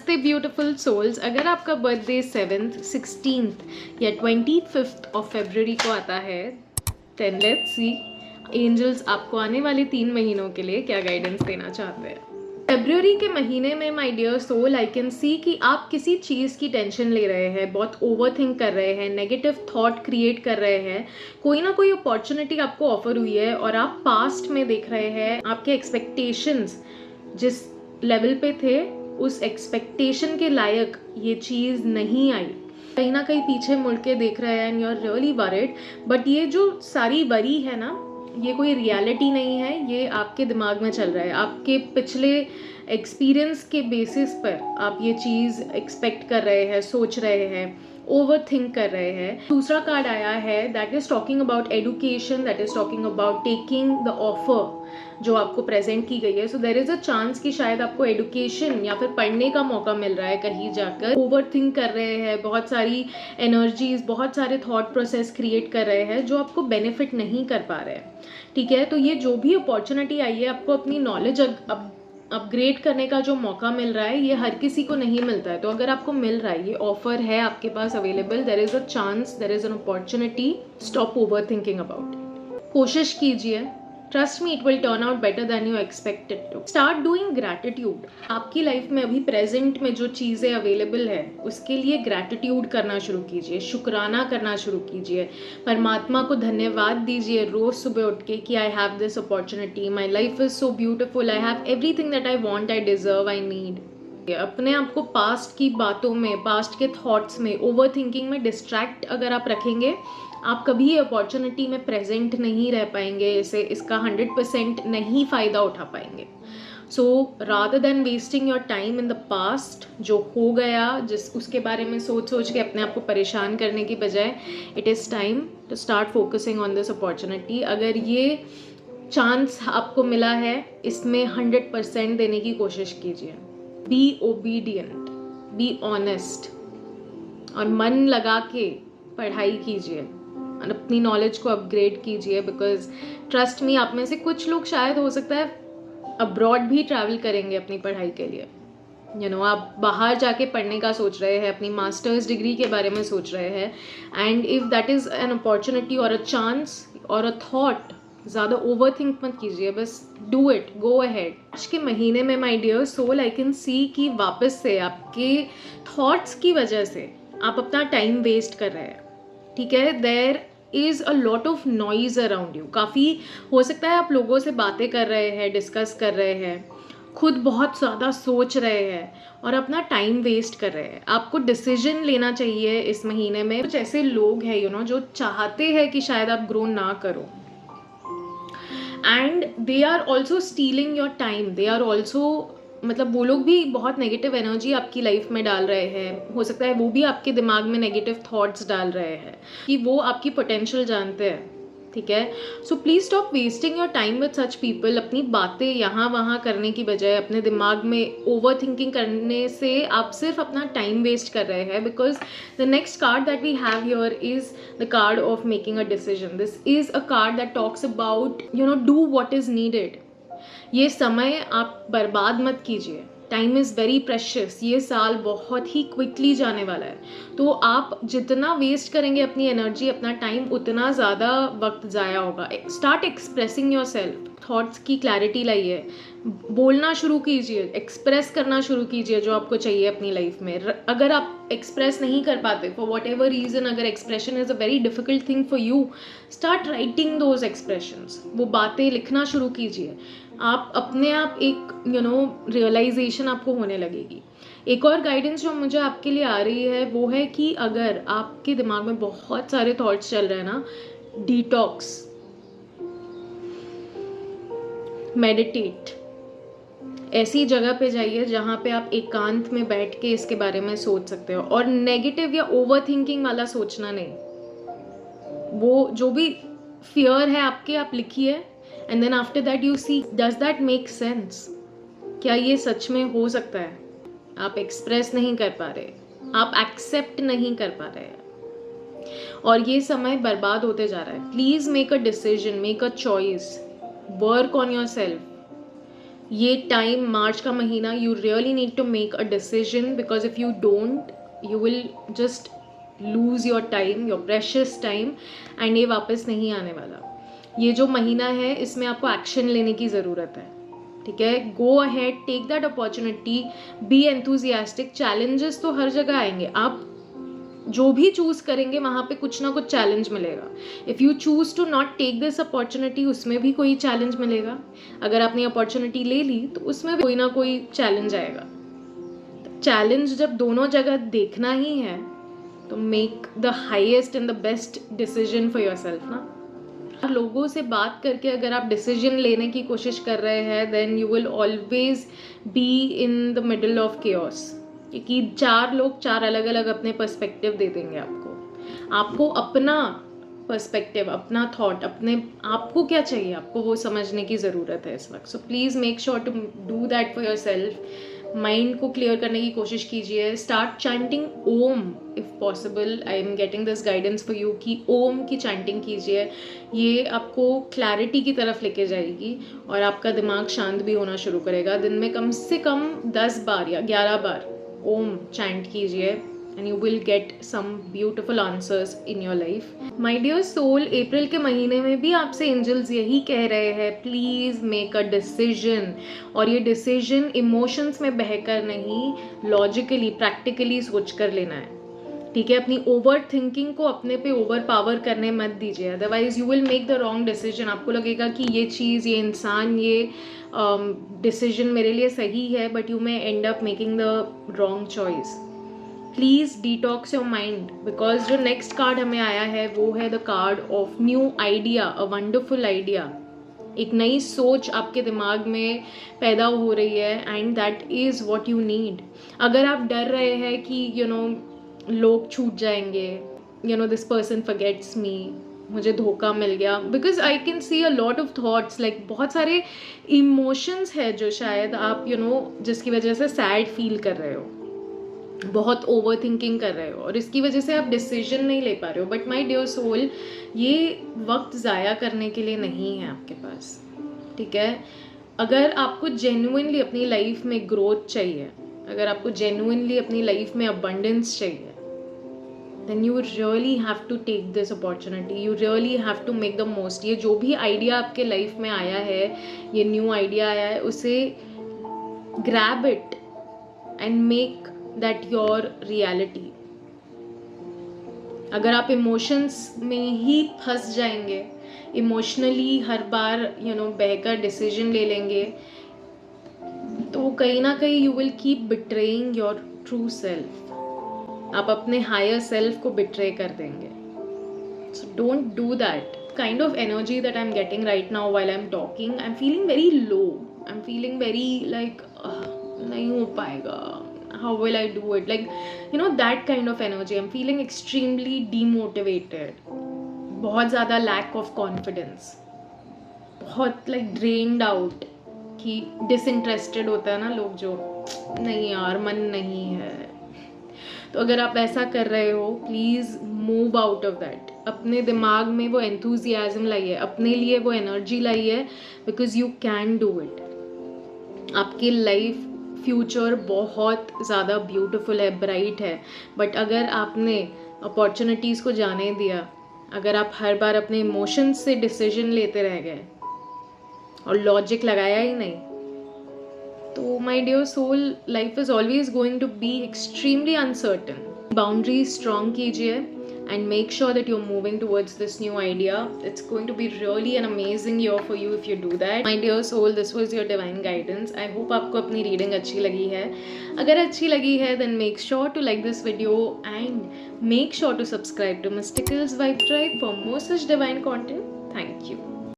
नमस्ते beautiful souls. अगर आपका बर्थडे 7th 16th या 25th ऑफ फरवरी को आता है, देन लेट्स सी एंजल्स आपको आने वाले 3 महीनों के लिए क्या गाइडेंस देना चाहते हैं। फरवरी के महीने में my dear soul, I can see कि आप किसी चीज़ की टेंशन ले रहे हैं, बहुत ओवर थिंक कर रहे हैं, नेगेटिव थॉट क्रिएट कर रहे हैं। कोई ना कोई अपॉर्चुनिटी आपको ऑफर हुई है और आप पास्ट में देख रहे हैं आपके एक्सपेक्टेशंस जिस लेवल पे थे उस एक्सपेक्टेशन के लायक ये चीज़ नहीं आई। कहीं ना कहीं पीछे मुड़ के देख रहे हैं and you are really worried, but ये जो सारी वरी है ना, ये कोई रियलिटी नहीं है, ये आपके दिमाग में चल रहा है। आपके पिछले एक्सपीरियंस के बेसिस पर आप ये चीज़ एक्सपेक्ट कर रहे हैं, सोच रहे हैं, ओवर थिंक कर रहे हैं। दूसरा कार्ड आया है that is talking about education, that is talking about taking the offer जो आपको प्रेजेंट की गई है। So there is a chance कि शायद आपको एडुकेशन या फिर पढ़ने का मौका मिल रहा है कहीं जाकर। ओवर थिंक कर रहे हैं, बहुत सारी एनर्जीज, बहुत सारे थॉट प्रोसेस क्रिएट कर रहे हैं जो आपको बेनिफिट नहीं कर पा रहे हैं। ठीक है, तो ये जो भी अपॉर्चुनिटी आई है, आपको अपनी नॉलेज अपग्रेड करने का जो मौका मिल रहा है, ये हर किसी को नहीं मिलता है। तो अगर आपको मिल रहा है, ये ऑफर है आपके पास available, there is a chance, there is an opportunity, stop overthinking about it. कोशिश कीजिए, trust me, it will turn out better than you expected to. Start doing gratitude. आपकी लाइफ में अभी प्रेजेंट में जो चीज़ें अवेलेबल है उसके लिए ग्रैटिट्यूड करना शुरू कीजिए, शुक्राना करना शुरू कीजिए, परमात्मा को धन्यवाद दीजिए रोज़ सुबह उठ के कि I have this opportunity, my life is so beautiful, I have everything that I want, I deserve, I need. अपने आप को पास्ट की बातों में, पास्ट के थॉट्स में, ओवर थिंकिंग में डिस्ट्रैक्ट अगर आप रखेंगे, आप कभी अपॉर्चुनिटी में प्रेजेंट नहीं रह पाएंगे, इसका 100% नहीं फ़ायदा उठा पाएंगे। So rather than wasting your time in the past, जो हो गया जिस उसके बारे में सोच सोच के अपने आप को परेशान करने की बजाय, it is time to start focusing on this opportunity. अगर ये चांस आपको मिला है, इसमें 100% देने की कोशिश कीजिए। बी ओबीडियंट, बी ऑनेस्ट, और मन लगा के पढ़ाई कीजिए और अपनी नॉलेज को अपग्रेड कीजिए। बिकॉज ट्रस्ट मी, आप में से कुछ लोग शायद हो सकता है अब्रॉड भी ट्रैवल करेंगे अपनी पढ़ाई के लिए। आप बाहर जाके पढ़ने का सोच रहे हैं, अपनी मास्टर्स डिग्री के बारे में सोच रहे हैं, and if that is an opportunity और अ चांस और अ थॉट, ज़्यादा ओवर थिंक मत कीजिए, बस डू इट, गो अहेड। आज के महीने में my dear soul, I can see कि वापस से आपके थॉट्स की वजह से आप अपना टाइम वेस्ट कर रहे हैं। ठीक है, there is a lot of noise around you. काफ़ी हो सकता है आप लोगों से बातें कर रहे हैं, डिस्कस कर रहे हैं, खुद बहुत ज़्यादा सोच रहे हैं और अपना टाइम वेस्ट कर रहे हैं। आपको डिसीजन लेना चाहिए इस महीने में। कुछ ऐसे लोग हैं जो चाहते हैं कि शायद आप ग्रो ना करो, and they are also stealing your time, they are also, मतलब वो लोग भी बहुत नेगेटिव एनर्जी आपकी लाइफ में डाल रहे हैं। हो सकता है वो भी आपके दिमाग में नेगेटिव थॉट्स डाल रहे हैं कि वो आपकी पोटेंशियल जानते हैं। ठीक है, so please stop wasting your time with such people. अपनी बातें यहाँ वहाँ करने की बजाय अपने दिमाग में ओवर थिंकिंग करने से आप सिर्फ अपना टाइम वेस्ट कर रहे हैं। Because the next card that we have here is the card of making a decision. This is a card that talks about do what is needed. ये समय आप बर्बाद मत कीजिए, टाइम इज़ वेरी प्रेशियस। ये साल बहुत ही क्विकली जाने वाला है, तो आप जितना वेस्ट करेंगे अपनी एनर्जी, अपना टाइम, उतना ज़्यादा वक्त ज़ाया होगा। Start expressing your self, thoughts की क्लैरिटी लाइए, बोलना शुरू कीजिए, एक्सप्रेस करना शुरू कीजिए जो आपको चाहिए अपनी लाइफ में। अगर आप एक्सप्रेस नहीं कर पाते फॉर वॉट एवर रीज़न, अगर expression is a very difficult thing for you, start writing those expressions. वो बातें लिखना शुरू कीजिए। आप अपने आप एक रियलाइजेशन आपको होने लगेगी। एक और गाइडेंस जो मुझे आपके लिए आ रही है वो है कि अगर आपके दिमाग में बहुत सारे थॉट्स चल रहे हैं ना, डिटॉक्स, मेडिटेट, ऐसी जगह पे जाइए जहाँ पे आप एकांत में बैठ के इसके बारे में सोच सकते हो। और नेगेटिव या ओवर थिंकिंग वाला सोचना नहीं, वो जो भी फियर है आपके, आप लिखिए, and then after that you see does that make sense, क्या ये सच में हो सकता है। आप एक्सप्रेस नहीं कर पा रहे, आप एक्सेप्ट नहीं कर पा रहे और ये समय बर्बाद होते जा रहा है। Please make a decision, make a choice, work on yourself, ये टाइम, मार्च का महीना, you really need to make a decision, because if you don't you will just lose your time, your precious time, and ये वापस नहीं आने वाला। ये जो महीना है इसमें आपको एक्शन लेने की ज़रूरत है, ठीक है। Go ahead, take that opportunity, be enthusiastic. Challenges तो हर जगह आएंगे, आप जो भी चूज़ करेंगे वहाँ पे कुछ ना कुछ चैलेंज मिलेगा। If you choose to not take this opportunity, उसमें भी कोई चैलेंज मिलेगा। अगर आपने अपॉर्चुनिटी ले ली तो उसमें भी कोई ना कोई चैलेंज आएगा। चैलेंज जब दोनों जगह देखना ही है तो make the highest and the best decision for your self ना। लोगों से बात करके अगर आप डिसीजन लेने की कोशिश कर रहे हैं, then you will always be in the middle of chaos, क्योंकि 4 लोग 4 अलग अलग अपने पर्सपेक्टिव दे देंगे आपको। आपको अपना पर्सपेक्टिव, अपना थॉट, अपने आपको क्या चाहिए, आपको वो समझने की ज़रूरत है इस वक्त। So please make sure to do that for yourself. Mind को क्लियर करने की कोशिश कीजिए। Start chanting Om if possible. I am getting this guidance for you कि ओम की चैंटिंग कीजिए। ये आपको क्लैरिटी की तरफ लेके जाएगी और आपका दिमाग शांत भी होना शुरू करेगा। दिन में कम से कम 10 बार या 11 बार ओम चैंट कीजिए and you will get some beautiful answers in your life. My dear soul, अप्रैल के महीने में भी आपसे एंजल्स यही कह रहे हैं, प्लीज़ मेक अ डिसीजन। और ये डिसीजन इमोशंस में बहकर नहीं, लॉजिकली प्रैक्टिकली सोच कर लेना है, ठीक है। अपनी ओवर थिंकिंग को अपने पे ओवर पावर करने मत दीजिए, otherwise you will make the wrong decision. आपको लगेगा कि ये चीज़, ये इंसान, ये डिसीजन मेरे लिए सही है, but you may and up making the wrong choice. Please detox your mind, because जो नेक्स्ट कार्ड हमें आया है वो है the card of new idea, a wonderful idea. एक नई सोच आपके दिमाग में पैदा हो रही है and that is what you need. अगर आप डर रहे हैं कि लोग छूट जाएंगे, दिस पर्सन फॉरगेट्स मी, मुझे धोखा मिल गया, because I can C a lot of thoughts, like बहुत सारे इमोशंस है जो शायद आप जिसकी वजह से सैड फील कर रहे हो, बहुत ओवर थिंकिंग कर रहे हो और इसकी वजह से आप डिसीजन नहीं ले पा रहे हो। बट माई डियर सोल, ये वक्त ज़ाया करने के लिए नहीं है आपके पास, ठीक है। अगर आपको जेन्युइनली अपनी लाइफ में ग्रोथ चाहिए, अगर आपको जेन्युइनली अपनी लाइफ में अबंडेंस चाहिए, then you really have to take this opportunity, you really have to make the most. ये जो भी आइडिया आपके लाइफ में आया है, ये न्यू आइडिया आया है, उसे grab it and make that your reality. अगर आप इमोशंस में ही फंस जाएंगे, इमोशनली हर बार बहकर डिसीजन ले लेंगे, तो कहीं ना कहीं you will keep betraying your true self. आप अपने हायर सेल्फ को बिट्रे कर देंगे। So don't do that. Kind of energy that I am getting right now while I am talking, I am feeling very low, I am feeling very like नहीं हो पाएगा, how will I do it, like that kind of energy. I'm feeling extremely demotivated, बहुत ज़्यादा lack of confidence, बहुत like drained out, कि disinterested होता है ना लोग, जो नहीं यार मन नहीं है। तो अगर आप ऐसा कर रहे हो, please move out of that. अपने दिमाग में वो एंथुजियाज्म लाइए, अपने लिए वो एनर्जी लाइए, because you can do it. आपकी लाइफ फ्यूचर बहुत ज़्यादा ब्यूटीफुल है, ब्राइट है, बट अगर आपने अपॉर्चुनिटीज़ को जाने दिया, अगर आप हर बार अपने इमोशंस से डिसीजन लेते रह गए और लॉजिक लगाया ही नहीं, तो my dear soul, life is always going to be extremely uncertain. Boundaries strong कीजिए and make sure that you're moving towards this new idea. It's going to be really an amazing year for you if you do that. My dear soul, this was your divine guidance. I hope आपको अपनी reading अच्छी लगी है। अगर अच्छी लगी है, then make sure to like this video and make sure to subscribe to Mysticals Vibe Tribe for more such divine content. Thank you.